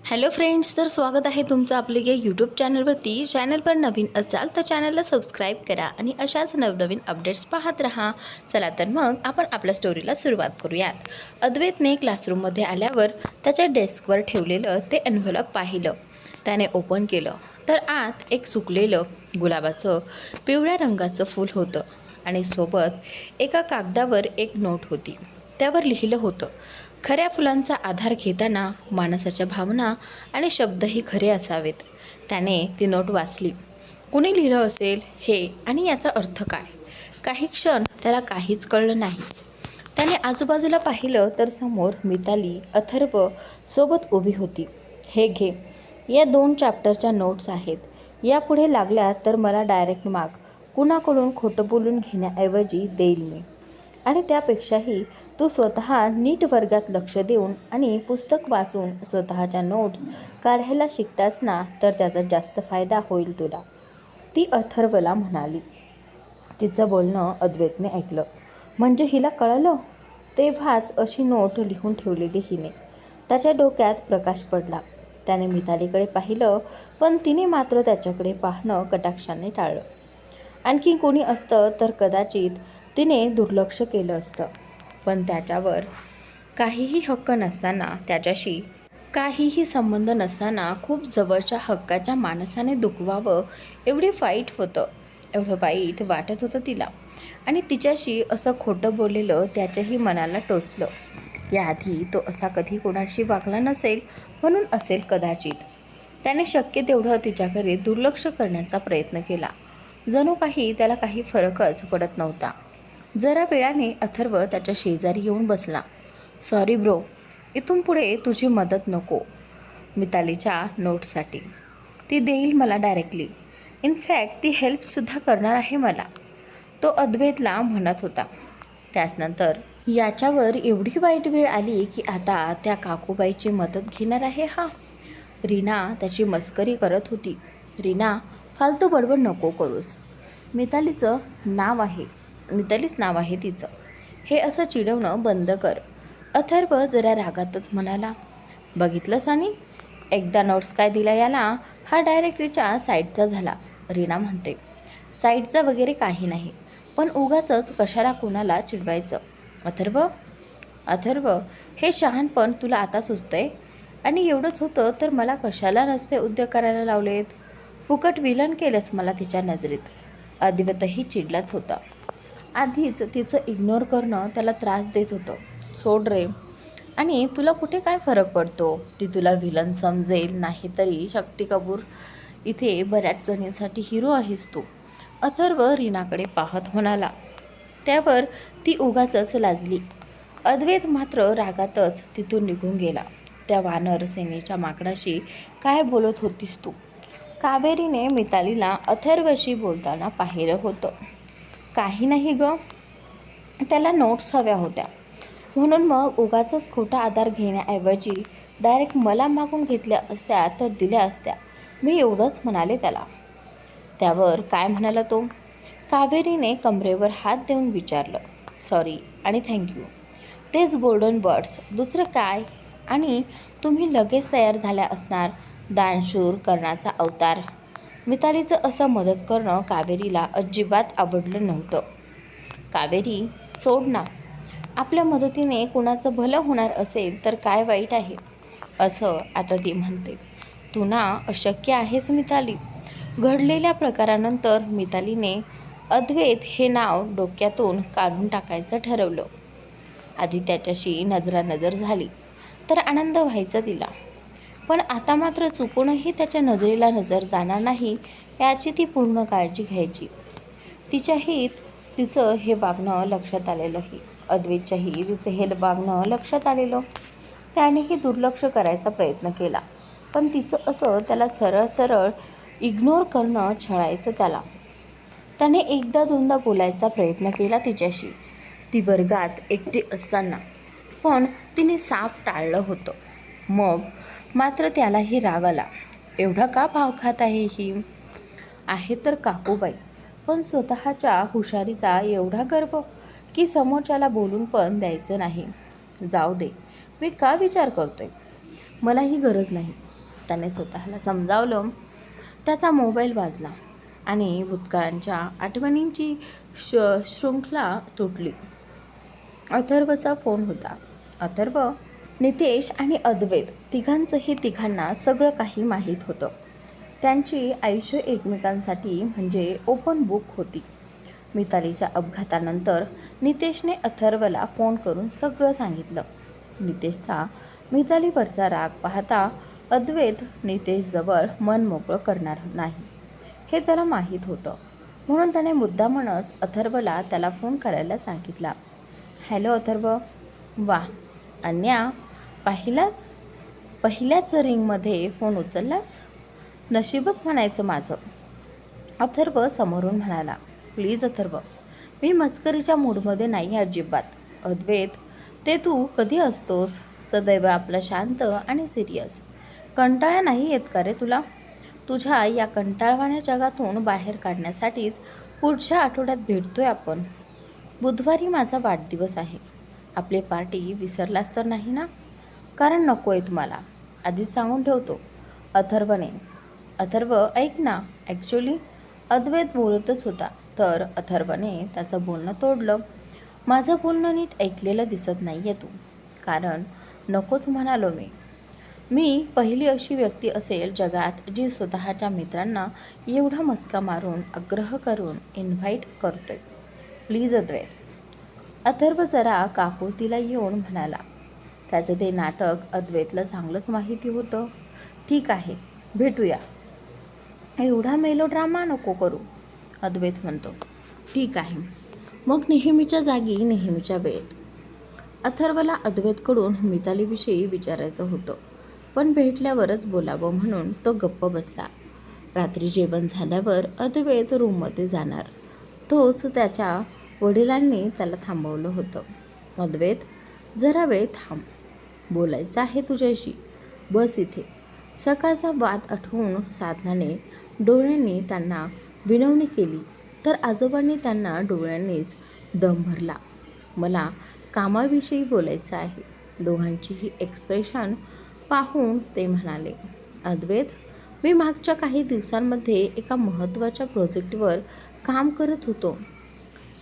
Hello friends, तर स्वागत आहे तुमचं आपले या यूट्यूब चॅनलवरती. चॅनलवर नवीन असाल तर चॅनलला सबस्क्राईब करा आणि अशाच नवनवीन अपडेट्स पाहत राहा. चला तर मग आपण आपल्या स्टोरीला सुरुवात करूयात. अद्वैतने क्लासरूममध्ये आल्यावर त्याच्या डेस्कवर ठेवलेलं ते एन्व्हलप पाहिलं. त्याने ओपन केलं तर आत एक सुकलेलं गुलाबाचं पिवळ्या रंगाचं फूल होतं आणि सोबत एका कागदावर एक नोट होती. त्यावर लिहिलं होतं, खऱ्या फुलांचा आधार घेताना माणसाच्या भावना आणि शब्दही खरे असावेत. त्याने ती नोट वाचली. कुणी लिहिलं असेल हे आणि याचा अर्थ काय? काही क्षण त्याला काहीच कळलं नाही. त्याने आजूबाजूला पाहिलं तर समोर मिताली अथर्व सोबत उभी होती. हे घे, या 2 चॅप्टरच्या नोट्स आहेत. यापुढे लागल्या तर मला डायरेक्ट माग. कुणाकडून खोटं बोलून घेण्याऐवजी देईल मी. आणि त्यापेक्षाही तू स्वतः नीट वर्गात लक्ष देऊन आणि पुस्तक वाचून स्वतःच्या नोट्स काढायला शिकतास ना, तर त्याचा जास्त फायदा होईल तुला, ती अथर्वला म्हणाली. तिचं बोलणं अद्वैतने ऐकलं. म्हणजे हिला कळलं? तेव्हाच अशी नोट लिहून ठेवलेली हिने. त्याच्या डोक्यात प्रकाश पडला. त्याने मितालीकडे पाहिलं, पण तिने मात्र त्याच्याकडे पाहणं कटाक्षाने टाळलं. आणखी कोणी असतं तर कदाचित तिने दुर्लक्ष केलं असतं, पण त्याच्यावर काहीही हक्क नसताना, त्याच्याशी काहीही संबंध नसताना खूप जवळच्या हक्काच्या माणसाने दुखवावं एवढं वाईट वाटत होतं तिला. आणि तिच्याशी असं खोटं बोललेलं त्याच्याही मनाला टोचलं. याआधी तो असा कधी कोणाशी वागला नसेल, म्हणून असेल कदाचित. त्याने शक्य तेवढं तिच्याकडे दुर्लक्ष करण्याचा प्रयत्न केला. जणू काही त्याला काही फरकच पडत नव्हता. जरा वेळाने अथर्व त्याच्या शेजारी येऊन बसला. सॉरी ब्रो, इथून पुढे तुझी मदत नको मितालीच्या नोट्ससाठी. ती देईल मला डायरेक्टली. इनफॅक्ट ती हेल्पसुद्धा करणार आहे मला, तो अद्वैतला म्हणत होता. त्याचनंतर याच्यावर एवढी वाईट वेळ आली की आता त्या काकूबाईची मदत घेणार आहे हा. रीना त्याची मस्करी करत होती. रीना, फालतू बडबड नको करूस. मितालीच नाव आहे तिचं. हे असं चिडवणं बंद कर. अथर्व जरा रागातच म्हणाला. बघितलं सानी, एकदा नोट्स काय दिला याला, हा डायरेक्ट तिच्या साईडचा झाला. रीना म्हणते. साईडचा वगैरे काही नाही, पण उगाचच कशाला कुणाला चिडवायचं. अथर्व, हे शहाणपण तुला आता सुचतंय? आणि एवढंच होतं तर मला कशाला नसते उद्योग करायला लावलेत? फुकट विलन केलंस मला तिच्या नजरेत. अद्वैतही चिडलाच होता. आधीच तिचं इग्नोर करणं त्याला त्रास देत होतं. सोड रे. आणि तुला कुठे काय फरक पडतो? ती तुला व्हिलन समजेल नाही तरी शक्ती कपूर इथे बऱ्याच जणींसाठी हिरो आहेस तू, अथर्व रीनाकडे पाहत म्हणाला. त्यावर ती उगाचच लाजली. अद्वैत मात्र रागातच तिथून निघून गेला. त्या वानर सेनेच्या माकडाशी काय बोलत होतीस तू? कावेरीने मितालीला अथर्वशी बोलताना पाहिलं होतं. काही नाही ग, त्याला नोट्स हव्या होत्या म्हणून. मग उगाचच खोटा आधार घेण्याऐवजी डायरेक्ट मला मागून घेतल्या असत्या तर दिल्या असत्या, मी एवढंच म्हणाले त्याला. त्यावर काय म्हणाला तो? कावेरीने कमरेवर हात देऊन विचारलं. सॉरी आणि थँक्यू, तेच गोल्डन वर्ड्स, दुसरं काय? आणि तुम्ही लगेच तयार झाल्या असणार. दानशूर कर्णाचा अवतार. मितालीचं असं मदत करणं कावेरीला अजिबात आवडलं नव्हतं. कावेरी, सोड ना. आपल्या मदतीने कुणाचं भलं होणार असेल तर काय वाईट आहे, असं आता ती म्हणते. तू ना अशक्य आहेस मिताली. घडलेल्या प्रकारानंतर मितालीने अद्वैत हे नाव डोक्यातून काढून टाकायचं ठरवलं. आधी त्याच्याशी नजरानजर झाली तर आनंद व्हायचा तिला, पण आता मात्र चुकूनही त्याच्या नजरेला नजर जाणार नाही याची ती पूर्ण काळजी घ्यायची. तिचं हे वागणं लक्षात आलेलंही. अद्वैतच्याही तिचं हे वागणं लक्षात आलेलं. त्यानेही दुर्लक्ष करायचा प्रयत्न केला, पण तिचं असं त्याला सरळ इग्नोर करणं छळायचं त्याला. त्याने एकदा दोनदा बोलायचा प्रयत्न केला तिच्याशी, ती वर्गात एकटी असताना, पण तिने साफ टाळलं होतं. मग मात्र त्यालाही राग आला. एवढा का भाव खात आहे ही? आहे तर काकूबाई, पण स्वतःच्या हुशारीचा एवढा गर्व की समोरच्याला बोलून पण द्यायचं नाही. जाऊ दे, मी का विचार करतोय? मला ही गरज नाही. त्याने स्वतःला समजावलं. त्याचा मोबाईल वाजला आणि भूतकाळांच्या आठवणींची शृंखला तुटली. अथर्वचा फोन होता. अथर्व, नितेश आणि अद्वैत तिघांना सगळं काही माहीत होतं. त्यांची आयुष्य एकमेकांसाठी म्हणजे ओपन बुक होती. मितालीच्या अपघातानंतर नितेशने अथर्वला फोन करून सगळं सांगितलं. नितेशचा मितालीवरचा राग पाहता अद्वैत नितेशजवळ मन मोकळं करणार नाही हे त्याला माहीत होतं. म्हणून त्याने मुद्दामच अथर्वला त्याला फोन करायला सांगितला. हॅलो अथर्व. वा अन्या, पहिल्याच रिंगमध्ये फोन उचललास. नशीबच म्हणायचं माझं. अथर्व समोरून म्हणाला. प्लीज अथर्व, मी मस्करीच्या मूडमध्ये नाही अजिबात. अद्वैत, ते तू कधी असतोस? सदैव आपला शांत आणि सिरियस. कंटाळा नाही येत का रे तुला? तुझ्या या कंटाळवाण्या जगातून बाहेर काढण्यासाठीच पुढच्या आठवड्यात भेटतोय आपण. बुधवारी माझा वाढदिवस आहे. आपली पार्टी विसरलास तर नाही ना? कारण नको आहे तुम्हाला, आधीच सांगून ठेवतो. अथर्वने. अथर्व ऐक ना, ॲक्च्युली अद्वैत बोलतच होता तर अथर्वने त्याचं बोलणं तोडलं. माझं बोलणं नीट ऐकलेलं दिसत नाही आहे तू. कारण नकोच म्हणालो मी पहिली अशी व्यक्ती असेल जगात जी स्वतःच्या मित्रांना एवढा मस्का मारून आग्रह करून इन्व्हाइट करतोय. प्लीज अद्वैत. अथर्व जरा काकुळतीला येऊन म्हणाला. त्याचं ते नाटक अद्वैतला चांगलंच माहिती होतं. ठीक आहे, भेटूया. एवढा मेलोड्रामा नको करू, अद्वैत म्हणतो. ठीक आहे, मग नेहमीच्या जागी नेहमीच्या वेळेत. अथर्वला अद्वैतकडून मितालीविषयी विचारायचं होतं, पण भेटल्यावरच बोलावं म्हणून तो गप्प बसला. रात्री जेवण झाल्यावर अद्वैत रूममध्ये जाणार. तोच त्याच्या वडिलांनी त्याला थांबवलं होतं. अद्वैत, जरा वेळ थांब, बोलायचं आहे तुझ्याशी. बस इथे. सकाळचा वाद आठवून साधनाने डोळ्यांनी त्यांना विनवणी केली तर आजोबांनी त्यांना डोळ्यांनीच दम भरला. मला कामाविषयी बोलायचं आहे. दोघांचीही एक्सप्रेशन पाहून ते म्हणाले. अद्वैत, मी मागच्या काही दिवसांमध्ये एका महत्त्वाच्या प्रोजेक्टवर काम करत होतो.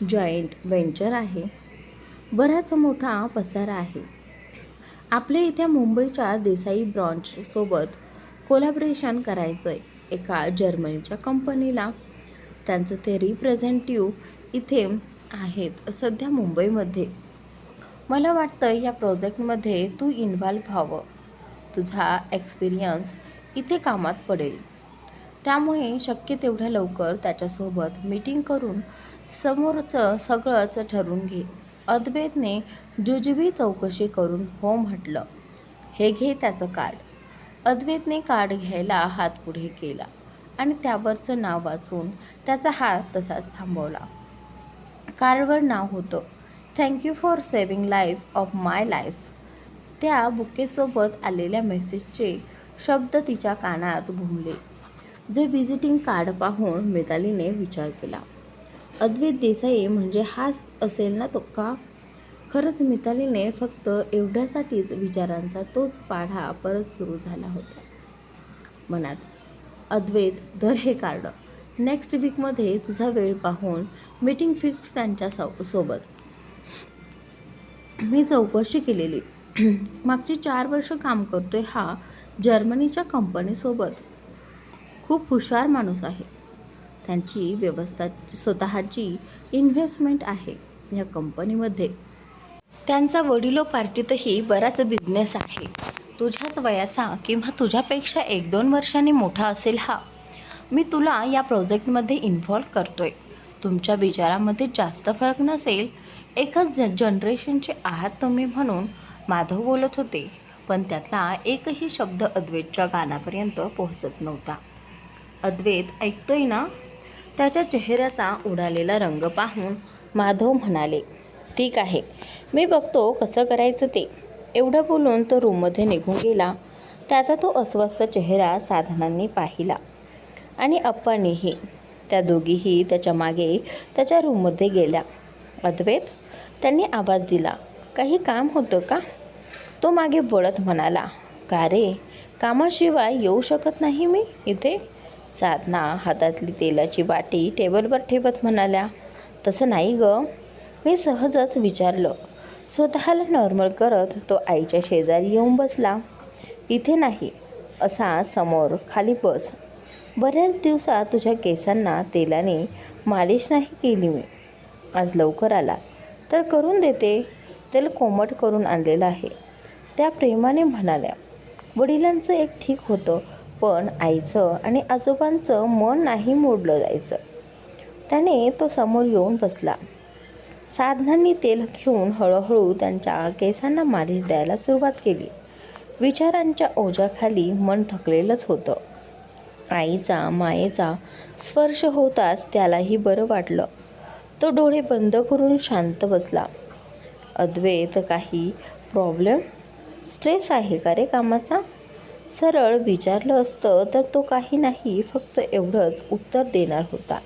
जॉईंट व्हेंचर आहे. बराच मोठा पसारा आहे. आपल्या इथे मुंबईच्या देसाई ब्रँचसोबत कोलॅबरेशन करायचं आहे एका जर्मनीच्या कंपनीला. त्यांचं ते रिप्रेझेंटेटिव्ह इथे आहेत सध्या मुंबईमध्ये. मला वाटतं या प्रोजेक्टमध्ये तू इन्व्हॉल्व व्हावं. तुझा एक्सपिरियन्स इथे कामात पडेल. त्यामुळे शक्य तेवढ्या लवकर त्याच्यासोबत मीटिंग करून समोरचं सगळंच ठरवून घे. अद्वैतने जुजबी चौकशी करून हो म्हटलं. हे घे त्याचं कार्ड. अद्वैतने कार्ड घ्यायला हात पुढे केला आणि त्यावरचं नाव वाचून त्याचा हात तसाच थांबवला. कार्डवर नाव होतं, thank you for saving life of my life. त्या बुकेसोबत आलेल्या मेसेजचे शब्द तिच्या कानात घुमले. जे व्हिजिटिंग कार्ड पाहून मितालीने विचार केला. अद्वैत देसाई म्हणजे हाच असेल ना तो का? खरंच मितालीने फक्त एवढ्यासाठीच विचारांचा तोच पाढा परत सुरू झाला होता मनात. अद्वैत, धर हे कार्ड. नेक्स्ट वीकमध्ये तुझा वेळ पाहून मीटिंग फिक्स त्यांच्या सोबत. मी चौकशी केलेली. मागची 4 वर्ष काम करतोय हा जर्मनीच्या कंपनीसोबत. खूप हुशार माणूस आहे. त्यांची व्यवस्था स्वतःची इन्व्हेस्टमेंट आहे या कंपनीमध्ये. त्यांचा वडिलोपार्जितही बराच बिझनेस आहे. तुझ्याच वयाचा किंवा तुझ्यापेक्षा 1-2 वर्षांनी मोठा असेल हा. मी तुला या प्रोजेक्टमध्ये इन्व्हॉल्व करतोय. तुमच्या विचारामध्ये जास्त फरक नसेल. एकच जनरेशनचे आहात तुम्ही म्हणून माधव बोलत होते, पण त्यातला एकही शब्द अद्वैतच्या कानापर्यंत पोहोचत नव्हता. अद्वैत ऐकतोय ना? त्याच्या चेहऱ्याचा उडालेला रंग पाहून माधव म्हणाले. ठीक आहे, मी बघतो कसं करायचं ते. एवढं बोलून तो रूममध्ये निघून गेला. त्याचा तो अस्वस्थ चेहरा साधनांनी पाहिला आणि अप्पांनीही. त्या दोघीही त्याच्या मागे त्याच्या रूममध्ये गेल्या. अद्वैत, त्यांनी आवाज दिला. काही काम होतं का? तो मागे वळत म्हणाला. का रे, कामाशिवाय येऊ शकत नाही मी इथे. साधना हातातली तेलाची बाटी टेबलवर ठेवत म्हणाल्या. तसं नाही ग, मी सहजच विचारलं. स्वतःला नॉर्मल करत तो आईच्या शेजारी येऊन बसला. इथे नाही, असा समोर खाली बस. बऱ्याच दिवसात तुझ्या केसांना तेलाने मालिश नाही केली मी. आज लवकर आला तर करून देते. तेल कोमट करून आणलेलं आहे, त्या प्रेमाने म्हणाल्या. वडिलांचं एक ठीक होतं, पण आईचं आणि आजोबांचं मन नाही मोडलं जायचं. त्याने तो समोर येऊन बसला. साधनांनी तेल घेऊन हळूहळू त्यांच्या केसांना मालिश द्यायला सुरुवात केली. विचारांच्या ओझ्याखाली मन थकलेलंच होतं. आईचा मायेचा स्पर्श होताच त्यालाही बरं वाटलं. तो डोळे बंद करून शांत बसला. अद्वैत, काही प्रॉब्लेम? स्ट्रेस आहे का रे कामाचा? सरळ विचारलं असतं तर तो काही नाही, फक्त एवढंच उत्तर देणार होता.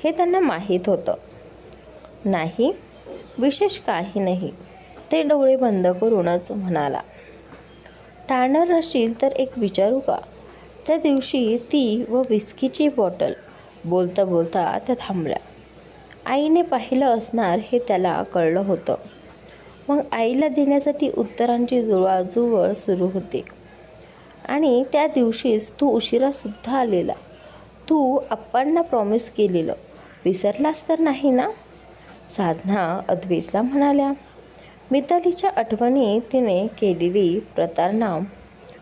हे त्यांना माहीत होतं. नाही, विशेष काही नाही, ते डोळे बंद करूनच म्हणाला. टाळणार नसशील तर एक विचारू का? त्या दिवशी ती व विस्कीची बॉटल. बोलता बोलता त्या थांबल्या. आईने पाहिलं असणार हे त्याला कळलं होतं. मग आईला देण्यासाठी उत्तरांची जुळवाजुळव सुरू होती. आणि त्या दिवशीच तू उशिरासुद्धा आलेला. तू आप्पांना प्रॉमिस केलेलं विसरलास तर नाही ना? साधना अद्वैतला म्हणाल्या. मितालीच्या आठवणी तिने केलेली प्रतारणा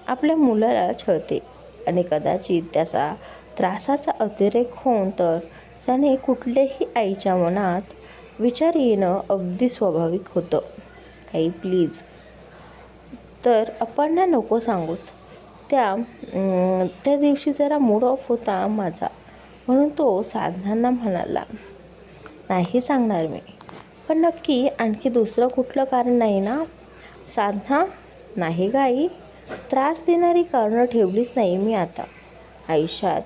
आपल्या मुलाला छळते आणि कदाचित त्याचा त्रासाचा अतिरेक होऊन तर त्याने कुठल्याही आईच्या मनात विचार येणं अगदी स्वाभाविक होतं. आई प्लीज. तर अप्पांना नको सांगूच. त्या दिवशी जरा मूड ऑफ होता माझा, म्हणून तो साधनांना म्हणाला. नाही सांगणार मी, पण नक्की आणखी दुसरं कुठलं कारण नाही ना? साधना, नाही ग आई, त्रास देणारी कारणं ठेवलीच नाही मी आता आयुष्यात.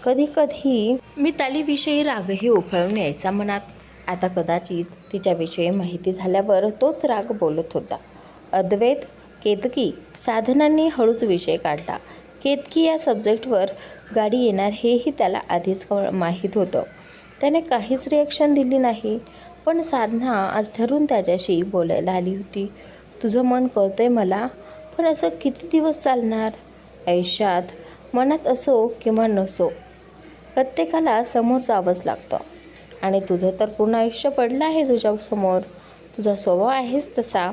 कधी कधी मितालीविषयी रागही उफाळून यायचा मनात. आता कदाचित तिच्याविषयी माहिती झाल्यावर तोच राग बोलत होता. अद्वैत, केतकी. साधनांनी हळूच विषय काढला. केतकी या सब्जेक्टवर गाडी येणार हेही त्याला आधीच माहीत होतं. त्याने काहीच रिॲक्शन दिली नाही. पण साधना आज ठरून त्याच्याशी बोलायला आली होती. तुझं मन कळतंय मला, पण असं किती दिवस चालणार? आयुष्यात मनात असो किंवा नसो, प्रत्येकाला समोर जावंच लागतं. आणि तुझं तर पूर्ण आयुष्य पडलं आहे तुझ्यासमोर. तुझा स्वभाव आहेच तसा.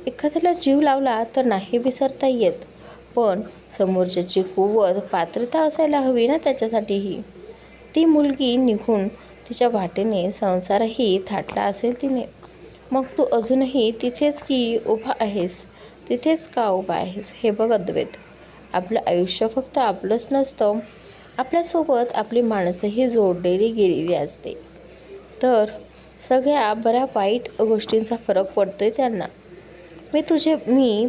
एखाद्याला जीव लावला तर नाही विसरता येत, पण समोरच्याची कुवत पात्रता असायला हवी ना त्याच्यासाठीही. ती मुलगी निघून तिच्या वाटेने संसारही थाटला असेल तिने. मग तू अजूनही तिथेच की उभा आहेस? तिथेच का उभा आहेस? हे बघ अद्वैत, आपलं आयुष्य फक्त आपलंच नसतं, आपल्यासोबत आपली माणसंही जोडलेली गेलेली असते. तर सगळ्या बऱ्या वाईट गोष्टींचा फरक पडतोय त्यांना. मी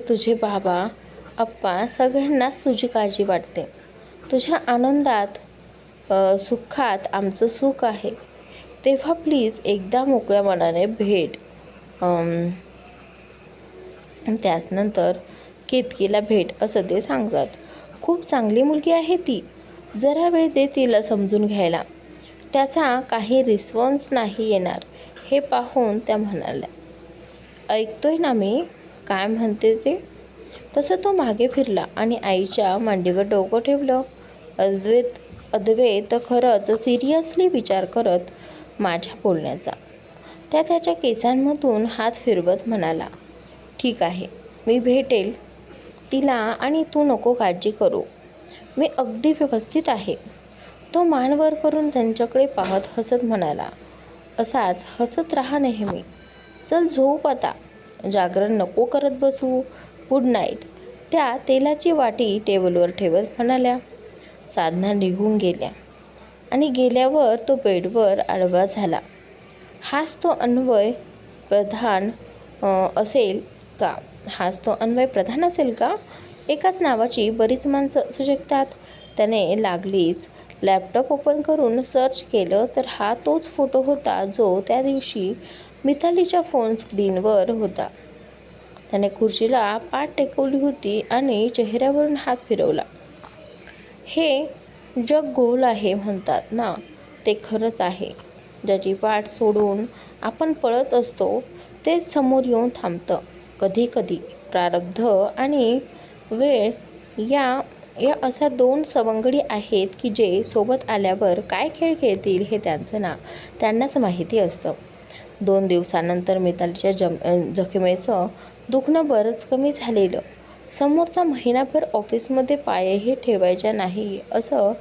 तुझे बाबा, आप्पा, सगळ्यांनाच तुझी काळजी वाटते. तुझ्या आनंदात सुखात आमचं सुख आहे. तेव्हा प्लीज एकदा मोकळ्या मनाने भेट. त्यानंतर केतकीला भेट असं ते सांगतात. खूप चांगली मुलगी आहे ती, जरा वेळ दे तिला समजून घ्यायला. त्याचा काही रिस्पॉन्स नाही येणार हे पाहून त्या म्हणाल्या. ऐकतोय ना मी काय म्हणते ते? तसं तो मागे फिरला आणि आईच्या मांडीवर डोकं ठेवलं. अद्वैत खरंच सिरियसली विचार करत माझ्या बोलण्याचा. त्याच्या केसांमधून हात फिरवत म्हणाला. ठीक आहे, मी भेटेल तिला आणि तू नको काळजी करू, मी अगदी व्यवस्थित आहे. तो मान वर करून त्यांच्याकडे पाहत हसत म्हणाला. असाच हसत राहा नेहमी. चल झोप आता, जागरण नको करत बसू. Good night. त्या तेलाची वाटी टेबलवर ठेवत म्हणाल्या. साधना निघून गेल्या आणि गेल्यावर तो बेडवर आडवा झाला. हाच तो अन्वय प्रधान असेल का? एकाच नावाची बरीच माणसं असू शकतात. त्याने लागलीच लॅपटॉप ओपन करून सर्च केलं तर हा तोच फोटो होता जो त्या दिवशी मितालीच्या फोन स्क्रीनवर होता. त्याने खुर्चीला पाठ टेकवली होती आणि चेहऱ्यावरून हात फिरवला. हे जग गोल आहे म्हणतात ना, ते खरंच आहे. ज्याची पाठ सोडून आपण पळत असतो तेच समोर येऊन थांबतं. कधी कधी प्रारब्ध आणि वेळ या या अशा दोन सवंगडी आहेत की जे सोबत आल्यावर काय खेळ खेळतील हे त्यांनाच माहिती असतं. 2 दिवसानंतर मितालीच्या जखमेचं दुखणं बरंच कमी झालेलं. समोरचा महिनाभर ऑफिसमध्ये पायही ठेवायचा नाही असं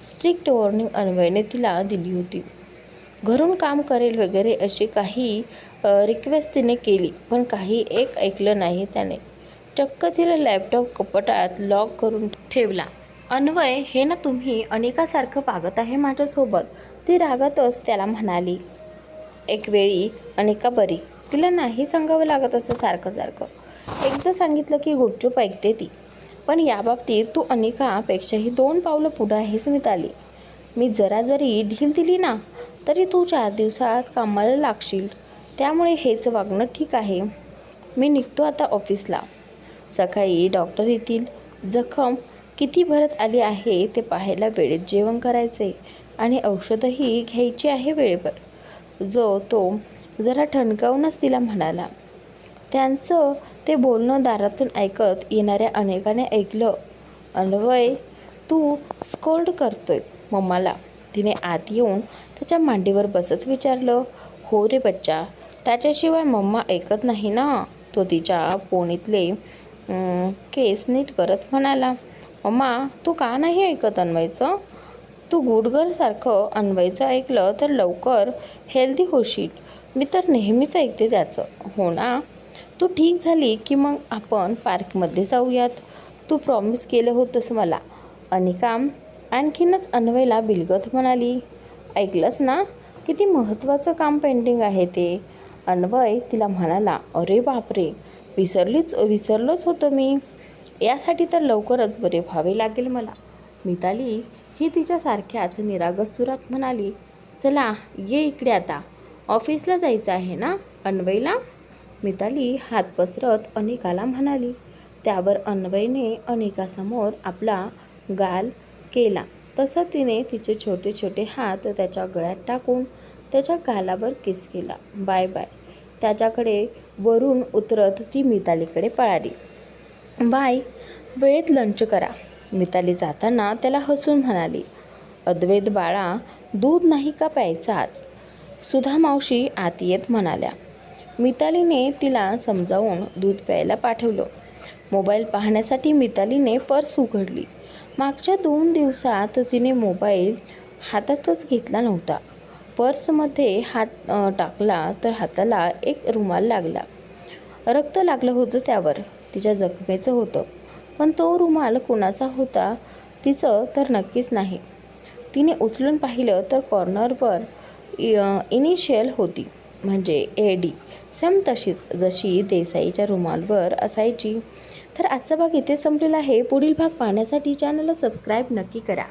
स्ट्रिक्ट वॉर्निंग अन्वयने तिला दिली होती. घरून काम करेल वगैरे अशी काही रिक्वेस्ट तिने केली, पण काही एक ऐकलं नाही त्याने. चक्क तिला लॅपटॉप कपाटात लॉक करून ठेवला. अन्वय, हे ना तुम्ही अनिकासारखं वागत आहे माझ्यासोबत, ती रागातच त्याला म्हणाली. एक वेळी अनिका बरी, तिला नाही सांगावं लागत असं सारखं. एकदा सांगितलं की गुपचूप ऐकते ती. पण याबाबतीत तू अनिकापेक्षाही 2 पावलं पुढं आहेस मिताली. मी जरी ढील दिली ना तरी तू 4 दिवसात कामाला लागशील. त्यामुळे हेच वागणं ठीक आहे. मी निघतो आता ऑफिसला. सकाळी डॉक्टर येतील. जखम किती भरत आली आहे ते पाहायला वेळेत जेवण करायचे आणि औषधही घ्यायची आहे वेळेवर. तो जरा ठणकावूनच तिला म्हणाला. त्यांचं ते बोलणं दारातून ऐकत येणाऱ्या अनेकाने ऐकलं. अन्वय, तू स्कोल्ड करतोय मम्माला. तिने आत येऊन त्याच्या मांडीवर बसत विचारलं. हो रे बच्चा, त्याच्याशिवाय मम्मा ऐकत नाही ना. तो तिच्या पोणीतले केस नीट करत म्हणाला. मम्मा, तू का नाही ऐकत अन्वयचं? तू गुडगरसारखं अन्वयचं ऐकलं तर लवकर हेल्दी होशील. मी तर नेहमीच ऐकते त्याचं. हो ना, तू ठीक झाली की मग आपण पार्कमध्ये जाऊयात. तू प्रॉमिस केलं होतंस मला. अनिका आणखीनच अन्वयला बिलगत म्हणाली. ऐकलंस ना, किती महत्त्वाचं काम पेंडिंग आहे ते. अन्वय तिला म्हणाला. अरे बापरे, विसरलोच होतं मी. यासाठी तर लवकरच बरे व्हावे लागेल मला. मिताली ही तिच्यासारख्याच निरागस सुरात म्हणाली. चला ये इकडे आता, ऑफिसला जायचं आहे ना अन्वयला. मिताली हात पसरत अनिकाला म्हणाली. त्यावर अन्वयने अनिकासमोर आपला गाल केला. तसं तिने तिचे छोटे छोटे हात त्याच्या गळ्यात टाकून त्याच्या गालावर किस केला. Bye bye. त्याच्याकडे वरून उतरत ती मितालीकडे पळाली. बाय, वेळेत लंच करा. मिताली जाताना त्याला हसून म्हणाली. अद्वैत बाळा, दूध नाही का प्यायचं आज? सुधा मावशी आत येत म्हणाल्या. मितालीने तिला समजावून दूध प्यायला पाठवलं. मोबाईल पाहण्यासाठी मितालीने पर्स उघडली. मागच्या 2 दिवसात तिने मोबाईल हातातच घेतला नव्हता. पर्समध्ये हात टाकला तर हाताला एक रुमाल लागला. रक्त लागलं होतं त्यावर. तिच्या जखमेचं होतं. पण तो रुमाल कुणाचा होता तिचं तर नक्कीच नाही. तिने उचलून पाहिलं तर कॉर्नरवर इनिशियल होती, म्हणजे AD. सेम तशीच जशी देसाईच्या रुमालवर असायची. तर आजचा भाग इथे संपलेला आहे. पुढील भाग पाहण्यासाठी चॅनलला सबस्क्राईब नक्की करा.